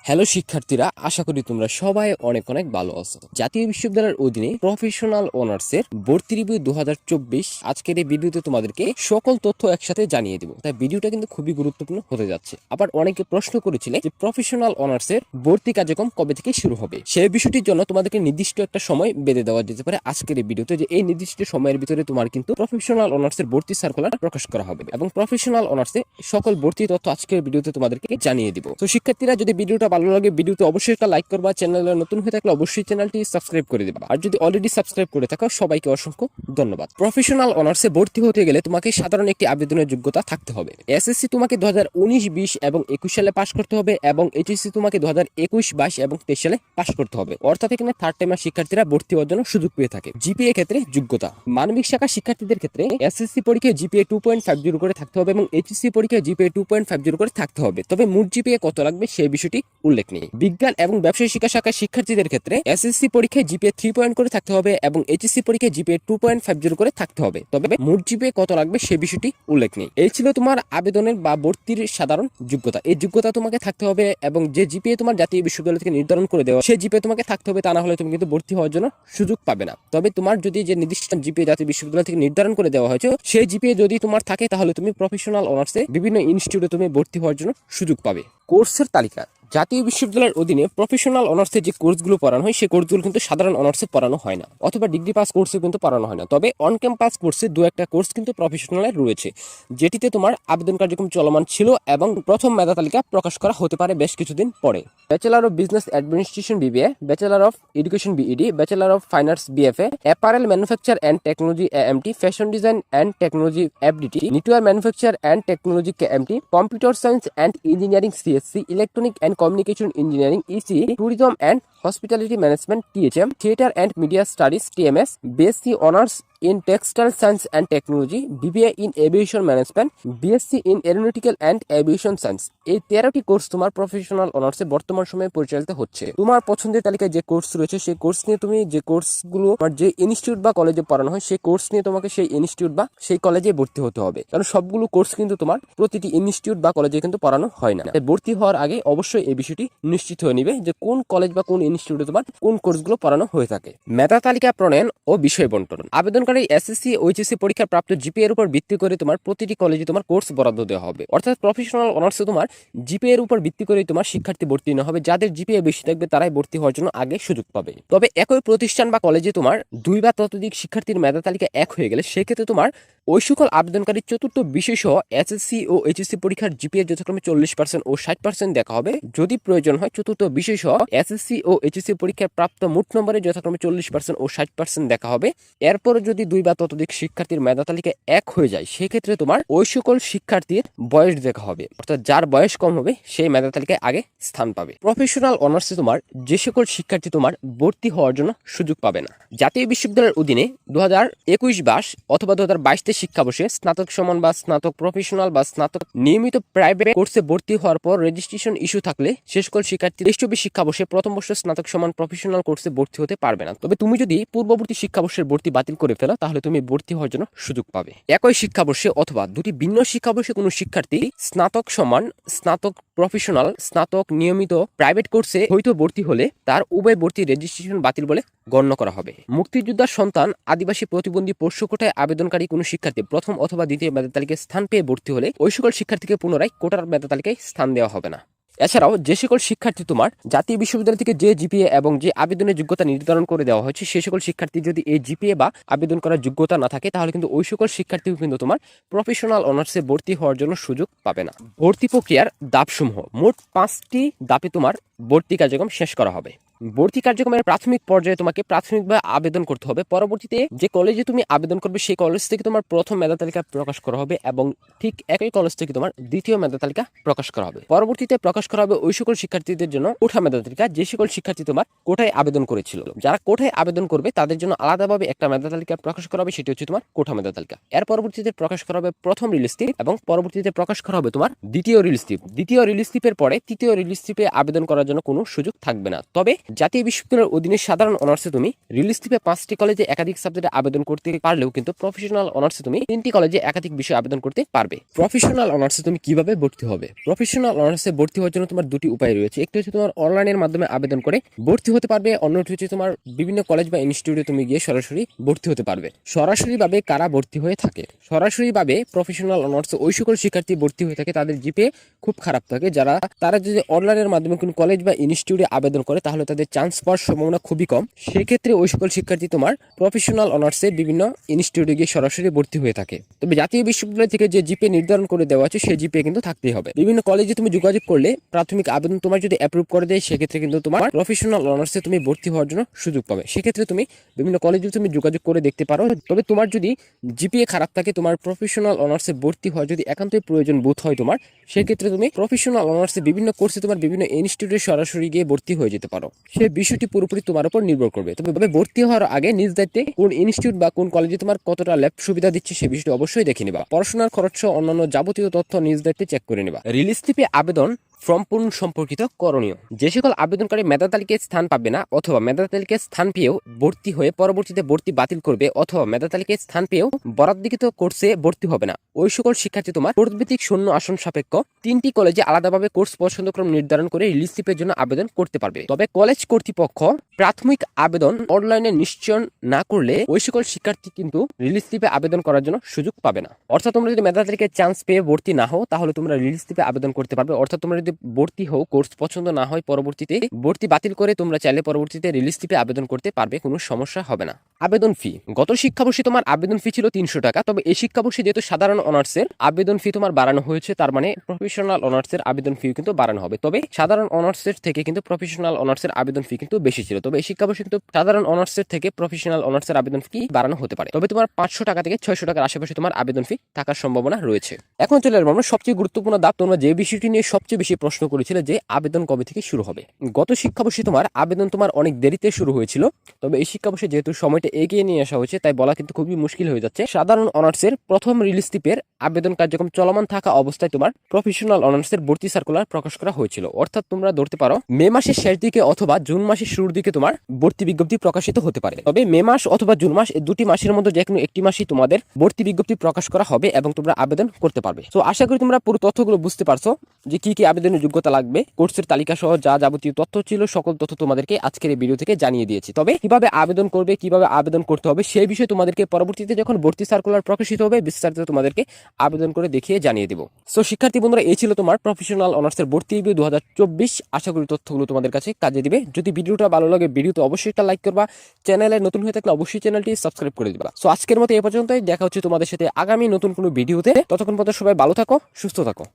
Hello শিক্ষার্থীরা, আশা করি তোমরা সবাই অনেক অনেক ভালো আছো। জাতীয় বিশ্ববিদ্যালয়ের অধীনে প্রফেশনাল অনার্সের ভর্তি রিভিউ 2024 আজকের এই ভিডিওতে তোমাদেরকে সকল তথ্য একসাথে জানিয়ে দেব। তাই ভিডিওটা কিন্তু খুবই গুরুত্বপূর্ণ হতে যাচ্ছে। আবার অনেকে প্রশ্ন করেছিলে যে প্রফেশনাল অনার্সের ভর্তি কার্যক্রম কবে থেকে শুরু হবে। সেই বিষয়টির জন্য তোমাদেরকে নির্দিষ্ট একটা সময় বেঁধে দেওয়া যেতে পারে আজকের এই ভিডিওতে, যে এই নির্দিষ্ট সময়ের ভিতরে তোমার কিন্তু প্রফেশনাল অনার্সের ভর্তি সার্কুলার প্রকাশ করা হবে এবং প্রফেশনাল অনার্সে সকল ভর্তি তথ্য আজকের ভিডিওতে তোমাদেরকে জানিয়ে দিব। তো শিক্ষার্থীরা, যদি ভিডিওটা ভালো লাগে ভিডিওতে অবশ্যই একটা লাইক করবা, চ্যানেলে নতুন হয়ে থাকলে অবশ্যই চ্যানেলটি সাবস্ক্রাইব করে দিবা, আর যদি অলরেডি সাবস্ক্রাইব করে থাকো সবাইকে অসংখ্য ধন্যবাদ। প্রফেশনাল অনার্সে ভর্তি হতে গেলে তোমাকে সাধারণ একটি আবেদনের যোগ্যতা থাকতে হবে। এসএসসি তোমাকে 2019-20 এবং 21 সালে পাশ করতে হবে এবং এইচএসসি তোমাকে 2021-22 এবং 23 সালে পাশ করতে হবে। অর্থাৎ এখানে থার্ড টাইমার শিক্ষার্থীরা ভর্তি হওয়ার জন্য সুযোগ পেয়ে থাকে। জিপিএ ক্ষেত্রে যোগ্যতা, মানবিক শাখা শিক্ষার্থীদের ক্ষেত্রে এসএসসি পরীক্ষায় জিপিএ 2.50 করে থাকতে হবে এবং এইচএসসি পরীক্ষায় জিপিএ 2.50 করে থাকতে হবে। তবে মোট জিপিএ কত লাগবে সেই বিষয়টি উল্লেখ নেই। বিজ্ঞান এবং ব্যবসায় শিক্ষা শাখার শিক্ষার্থীদের ক্ষেত্রে এসএসসি পরীক্ষায় জিপিএ 3 পয়েন্ট করে থাকতে হবে এবং এইচএসসি পরীক্ষায় জিপিএ 2.50 করে থাকতে হবে। তবে মোট জিপিএ কত লাগবে সেই বিষয়টি উল্লেখ নেই। এই ছিল তোমার আবেদনের বা ভর্তির সাধারণ যোগ্যতা। এই যোগ্যতা তোমাকে থাকতে হবে এবং যে জিপিএ তোমার জাতীয় বিশ্ববিদ্যালয় থেকে নির্ধারণ করে দেওয়া সেই জিপিএ তোমাকে থাকতে হবে, তা না হলে তুমি কিন্তু ভর্তি হওয়ার জন্য সুযোগ পাবে না। তবে তোমার যদি যে নির্দিষ্ট জিপিএ জাতীয় বিশ্ববিদ্যালয় থেকে নির্ধারণ করে দেওয়া হয়েছে সেই জিপিএ যদি তোমার থাকে তাহলে তুমি প্রফেশনাল অনার্সে বিভিন্ন ইনস্টিটিউটে তুমি ভর্তি হওয়ার জন্য সুযোগ পাবে। কোর্সের তালিকা, জাতীয় বিশ্ববিদ্যালয়ের অধীনে প্রফেশনাল অনার্সে যে কোর্সগুলো পড়ানো হয় সেই কোর্সগুলো কিন্তু সাধারণ অনার্সে পড়ানো হয় না, অথবা ডিগ্রি পাস কোর্সে কিন্তু পড়ানো হয় না। তবে অন ক্যাম্পাস কোর্সে দু একটা কোর্স কিন্তু প্রফেশনালের রয়েছে, যেটিতে তোমার আবেদন কার্যক্রম চলমান ছিল এবং প্রথম মেধা তালিকা প্রকাশ করা হতে পারে বেশ কিছুদিন পরে। Bachelor of business administration BBA, bachelor of education BEd, bachelor of fine arts BFA, apparel manufacture and technology AMT, fashion design and technology FDT, knitwear manufacture and technology KMT, computer science and engineering CSC, electronic and communication engineering EC, tourism and hospitality management THM, theatre and media studies TMS, BSc honours in Textile Science and Technology, BBA in Aviation Management, BSc in Aeronautical and Aviation Science। এই 13টি course তোমার professional অনার্সে বর্তমান সময়ে পরিচালিত হচ্ছে। তোমার পছন্দের তালিকায় যে কোর্স রয়েছে সেই কোর্স নিয়ে তুমি যে কোর্সগুলো যে ইনস্টিটিউট বা কলেজে পড়ানো হয় সেই কোর্স নিয়ে তোমাকে সেই ইনস্টিটিউট বা সেই কলেজে ভর্তি হতে হবে, কারণ সবগুলো কোর্স কিন্তু তোমার প্রতিটি ইনস্টিটিউট বা কলেজে কিন্তু পড়ানো হয় না। ভর্তি হওয়ার আগে অবশ্যই এই বিষয়টি নিশ্চিত হয়ে নিবে যে কোন কলেজ বা কোন ইনস্টিটিউটে তোমার কোন কোর্সগুলো পড়ানো হয়ে থাকে। মেধা তালিকা প্রণয়ন ও বিষয় বন্টন, আবেদনকারী এসএসসি ও এইচএসসি পরীক্ষার প্রাপ্ত জিপিএ এর উপর ভিত্তি করে তোমার প্রতিটি কলেজে তোমার কোর্স বরাদ্দ দেওয়া হবে। অর্থাৎ প্রফেশনাল অনার্সে তোমার জিপিএ এর উপর ভিত্তি করে তোমার শিক্ষার্থী ভর্তি না হবে। যাদের জিপিএ বেশি থাকবে তারাই ভর্তি হওয়ার জন্য আগে সুযোগ পাবে। তবে একই প্রতিষ্ঠান বা কলেজে তোমার দুই বা ততোধিক শিক্ষার্থীর মেধা তালিকা এক হয়ে গেলে সেক্ষেত্রে তোমার ওই সকল আবেদনকারী চতুর্থ বিষয় সহ এসএসসি ও এইচএসসি পরীক্ষার জিপিএ যথাক্রমে 40% ও 60% দেখা হবে। যদি প্রয়োজন হয় চতুর্থ বিষয় সহ এসএসসি ও এইচএসসি পরীক্ষার প্রাপ্ত মোট নম্বরে যথাক্রমে 40% ও 60% দেখা হবে। এরপর যদি দুই বা ততোধিক শিক্ষার্থীর মেধা তালিকা এক হয়ে যায় সেক্ষেত্রে তোমার ওই সকল শিক্ষার্থীর বয়স দেখা হবে, অর্থাৎ যার বয়স কম হবে সেই মেধা তালিকায় আগে স্থান পাবে। প্রফেশনাল অনার্সে তোমার যে সকল শিক্ষার্থী তোমার ভর্তি হওয়ার জন্য সুযোগ পাবে না, জাতীয় বিশ্ববিদ্যালয়ের অধীনে 2021-22 অথবা 2022 শিক্ষাবর্ষে স্নাতক সমান বা স্নাতক প্রফেশনাল বা স্নাতক নিয়মিত প্রাইভেট কোর্সে ভর্তি হওয়ার পর রেজিস্ট্রেশন ইস্যু থাকলে সে সকল শিক্ষার্থী 23-24 শিক্ষাবর্ষে প্রথম বর্ষ স্নাতক সমান প্রফেশনাল কোর্সে ভর্তি হতে পারবে না। তবে তুমি যদি পূর্ববর্তী শিক্ষাবর্ষের ভর্তি বাতিল করে ফেলো তাহলে তুমি ভর্তি হওয়ার জন্য সুযোগ পাবে। একই শিক্ষাবর্ষে অথবা দুটি ভিন্ন শিক্ষাবর্ষে কোনো শিক্ষার্থী স্নাতক সমান স্নাতক প্রফেশনাল স্নাতক নিয়মিত প্রাইভেট কোর্সে হয়তো ভর্তি হলে তার উভয় ভর্তি রেজিস্ট্রেশন বাতিল বলে গণ্য করা হবে। মুক্তিযোদ্ধার সন্তান আদিবাসী প্রতিবন্ধী পোষ্য কোটায় আবেদনকারী কোনো শিক্ষার্থী প্রথম অথবা দ্বিতীয় মেধা তালিকায় স্থান পেয়ে ভর্তি হলে ওই সকল শিক্ষার্থীকে পুনরায় কোটার মেধা তালিকায় স্থান দেওয়া হবে না। এছাড়াও যে সকল শিক্ষার্থী তোমার জাতীয় বিশ্ববিদ্যালয় থেকে যে জিপিএ এবং যে আবেদনের যোগ্যতা নির্ধারণ করে দেওয়া হয়েছে সেই সকল শিক্ষার্থী যদি এই জিপিএ বা আবেদন করার যোগ্যতা না থাকে তাহলে কিন্তু ওই সকল শিক্ষার্থী কিন্তু তোমার প্রফেশনাল অনার্সে ভর্তি হওয়ার জন্য সুযোগ পাবে না। ভর্তি প্রক্রিয়ার ধাপসমূহ, মোট 5টি ধাপে তোমার ভর্তি কার্যক্রম শেষ করা হবে। ভর্তি কার্যক্রমের প্রাথমিক পর্যায়ে তোমাকে প্রাথমিকভাবে আবেদন করতে হবে। পরবর্তীতে যে কলেজে তুমি আবেদন করবে সেই কলেজ থেকে তোমার প্রথম মেধা তালিকা প্রকাশ করা হবে এবং ঠিক একই কলেজ থেকে তোমার দ্বিতীয় মেধা তালিকা প্রকাশ করা হবে। পরবর্তীতে প্রকাশ করা হবে ওই সকল শিক্ষার্থীদের জন্য কোঠা মেধা তালিকা, যে সকল শিক্ষার্থী তোমার কোঠায় আবেদন করেছিল। যারা কোঠায় আবেদন করবে তাদের জন্য আলাদাভাবে একটা মেধা তালিকা প্রকাশ করা হবে, সেটি হচ্ছে তোমার কোঠা মেধা তালিকা। এর পরবর্তীতে প্রকাশ করা হবে প্রথম রিলিজ স্লিপ এবং পরবর্তীতে প্রকাশ করা হবে তোমার দ্বিতীয় রিলিজ স্লিপ। দ্বিতীয় রিলিজ স্লিপের পরে তৃতীয় রিলিজ স্লিপে আবেদন করার জন্য কোনো সুযোগ থাকবে না। তবে জাতীয় বিশ্ববিদ্যালয়ের অধীনে সাধারণ অনার্সে তুমি রিলিজ লিপে 5টি কলেজে একাধিক সাবজেক্টে আবেদন করতে পারলেও কিন্তু প্রফেশনাল অনার্সে তুমি 3টি কলেজে একাধিক বিষয়ে আবেদন করতে পারবে। প্রফেশনাল অনার্সে তুমি কিভাবে ভর্তি হবে? প্রফেশনাল অনার্সে ভর্তি হওয়ার জন্য তোমার দুটি উপায় রয়েছে। একটি হচ্ছে তোমার অনলাইনের মাধ্যমে আবেদন করে ভর্তি হতে পারবে, অন্যটি হচ্ছে তোমার বিভিন্ন কলেজ বা ইনস্টিটিউটে তুমি গিয়ে সরাসরি ভর্তি হতে পারবে। সরাসরিভাবে কারা ভর্তি হয়ে থাকে? সরাসরিভাবে প্রফেশনাল অনার্সে ওই সকল শিক্ষার্থী ভর্তি হয়ে থাকে তাদের জিপে খুব খারাপ থাকে, তারা যদি অনলাইনের মাধ্যমে কোনো কলেজ বা ইনস্টিটিউটে আবেদন করে তাহলে তাদের চান্স পাওয়ার সম্ভাবনা খুবই কম। সেক্ষেত্রে ওই সকল শিক্ষার্থী তোমার প্রফেশনাল অনার্সে বিভিন্ন ইনস্টিটিউটে গিয়ে সরাসরি ভর্তি হয়ে থাকে। তবে জাতীয় বিশ্ববিদ্যালয় থেকে যে জিপে নির্ধারণ করে দেওয়া আছে সেই জিপে কিন্তু থাকতেই হবে। বিভিন্ন কলেজে তুমি যোগাযোগ করলে প্রাথমিক আবেদন তোমার যদি অ্যাপ্রুভ করে দেয় সেক্ষেত্রে কিন্তু তোমার প্রফেশনাল অনার্সে তুমি ভর্তি হওয়ার জন্য সুযোগ পাবে। সেক্ষেত্রে তুমি বিভিন্ন কলেজে তুমি যোগাযোগ করে দেখতে পারো। তবে তোমার যদি জিপিএ খারাপ থাকে, তোমার প্রফেশনাল অনার্সে ভর্তি হওয়া যদি একান্তই প্রয়োজন বোধ হয় তোমার, সেক্ষেত্রে তুমি প্রফেশনাল অনার্সে বিভিন্ন কোর্সে তোমার বিভিন্ন ইনস্টিটিউটে সরাসরি গিয়ে ভর্তি হয়ে যেতে পারো। সেই বিষয়টি পুরোপুরি তোমার উপর নির্ভর করবে। তবে ভর্তি হওয়ার আগে নিজ দায়িত্বে কোন ইনস্টিটিউট বা কোন কলেজে তোমার কতটা ল্যাব সুবিধা দিচ্ছে সে বিষয়টি অবশ্যই দেখে নেবা। পড়াশোনার খরচ সহ অন্যান্য যাবতীয় তথ্য নিজ দায়িত্বে চেক করে নেবা। রিলিজ লিপে আবেদন ফর্ম পূরণ সম্পর্কিত করণীয়। যে সকল আবেদনকারী মেধা তালিকায় স্থান পাবে না অথবা মেধা তালিকায় স্থান পেয়েও ভর্তি হয়ে পরবর্তীতে ভর্তি বাতিল করবে অথবা মেধা তালিকায় স্থান পেয়েও বরাদ্দকৃত কোর্সে ভর্তি হবে না, ওই সকল শিক্ষার্থী তোমার কোর্সভিত্তিক শূন্য আসন সাপেক্ষ 3টি কলেজে আলাদাভাবে কোর্স পছন্দক্রম নির্ধারণ করে রিলিজ লিপের জন্য আবেদন করতে পারবে। তবে কলেজ কর্তৃপক্ষ প্রাথমিক আবেদন অনলাইনে নিশ্চয়ন না করলে ওই সকল শিক্ষার্থী কিন্তু রিলিজ লিপে আবেদন করার জন্য সুযোগ পাবে না। অর্থাৎ তোমরা যদি মেধা তালিকায় চান্স পেয়ে ভর্তি না হও তাহলে তোমরা রিলিজ লিপে আবেদন করতে পারবে। অর্থাৎ তোমরা যদি ভর্তি হও, কোর্স পছন্দ না হয়, পরবর্তীতে ভর্তি বাতিল করে তোমরা চাইলে পরবর্তীতে রিলিজ লিপে আবেদন করতে পারবে, কোনো সমস্যা হবে না। আবেদন ফি। গত শিক্ষাবর্ষে তোমার আবেদন ফি ছিল 300 টাকা। তবে এই শিক্ষাবর্ষে যেহেতু সাধারণ অনার্সের আবেদন ফি তোমার বাড়ানো হয়েছে, তার মানে প্রফেশনাল অনার্সের আবেদন ফি কিন্তু বাড়ানো হবে। তবে সাধারণ অনার্সের থেকে কিন্তু প্রফেশনাল অনার্সের আবেদন ফি কিন্তু বেশি ছিল। তবে এই শিক্ষাবর্ষে কিন্তু সাধারণ অনার্সের থেকে প্রফেশনাল অনার্সের আবেদন ফি বাড়ানো হতে পারে। তবে তোমার 500 টাকা থেকে 600 টাকার আশেপাশে তোমার আবেদন ফি থাকার সম্ভাবনা রয়েছে। এখন চলে আসবো আমরা সবচেয়ে গুরুত্বপূর্ণ ধাপ। তোমরা যে বিষয়টি নিয়ে সবচেয়ে বেশি প্রশ্ন করেছিলে যে আবেদন কবে থেকে শুরু হবে। গত শিক্ষাবর্ষে তোমার আবেদন তোমার অনেক দেরিতে শুরু হয়েছিল। তবে এই শিক্ষাবর্ষে যেহেতু সময়টা এগিয়ে নিয়ে আসা হয়েছে তাই বলা কিন্তু খুবই মুশকিল হয়ে যাচ্ছে। সাধারণ অনার্সের প্রথম রিলিজ লিপের আবেদন কার্যক্রম চলমান থাকা অবস্থায় তোমার প্রফেশনাল অনার্সের ভর্তি সার্কুলার প্রকাশ করা হয়েছিল। অর্থাৎ তোমরা ধরতে পারো মে মাসের শেষ দিকে অথবা জুন মাসের শুরুর দিকে তোমার ভর্তি বিজ্ঞপ্তি প্রকাশিত হতে পারে। তবে মে মাস অথবা জুন মাস এই দুটি মাসের মধ্যে যে কোনো একটি মাসই তোমাদের ভর্তি বিজ্ঞপ্তি প্রকাশ করা হবে এবং তোমরা আবেদন করতে পারবে। তো আশা করি তোমরা পুরো তথ্যগুলো বুঝতে পারছো যে কি কি আবেদনের যোগ্যতা লাগবে, কোর্সের তালিকা সহ যা যাবতীয় তথ্য ছিল সকল তথ্য তোমাদেরকে আজকের এই ভিডিও থেকে জানিয়ে দিয়েছি। তবে কিভাবে আবেদন করবে, কিভাবে আবেদন করতে হবে সেই বিষয়ে তোমাদেরকে পরবর্তীতে যখন ভর্তি সার্কুলার প্রকাশিত হবে বিস্তারিত তোমাদেরকে আবেদন করে দেখিয়ে জানিয়ে দেব। সো শিক্ষার্থী বন্ধুরা, এই ছিল তোমার প্রফেশনাল অনার্সের ভর্তি রিভিউ 2024। আশা করি তথ্যগুলো তোমাদের কাছে কাজে দিবে। যদি ভিডিওটা ভালো লাগে ভিডিওতে অবশ্যই একটা লাইক করবা, চ্যানেলে নতুন হয়ে থাকলে অবশ্যই চ্যানেলটি সাবস্ক্রাইব করে দিবা। সো আজকের মতো এই পর্যন্তই, দেখা হচ্ছে তোমাদের সাথে আগামী নতুন কোনো ভিডিওতে। ততক্ষণ পর্যন্ত সবাই ভালো থাকো, সুস্থ থাকো।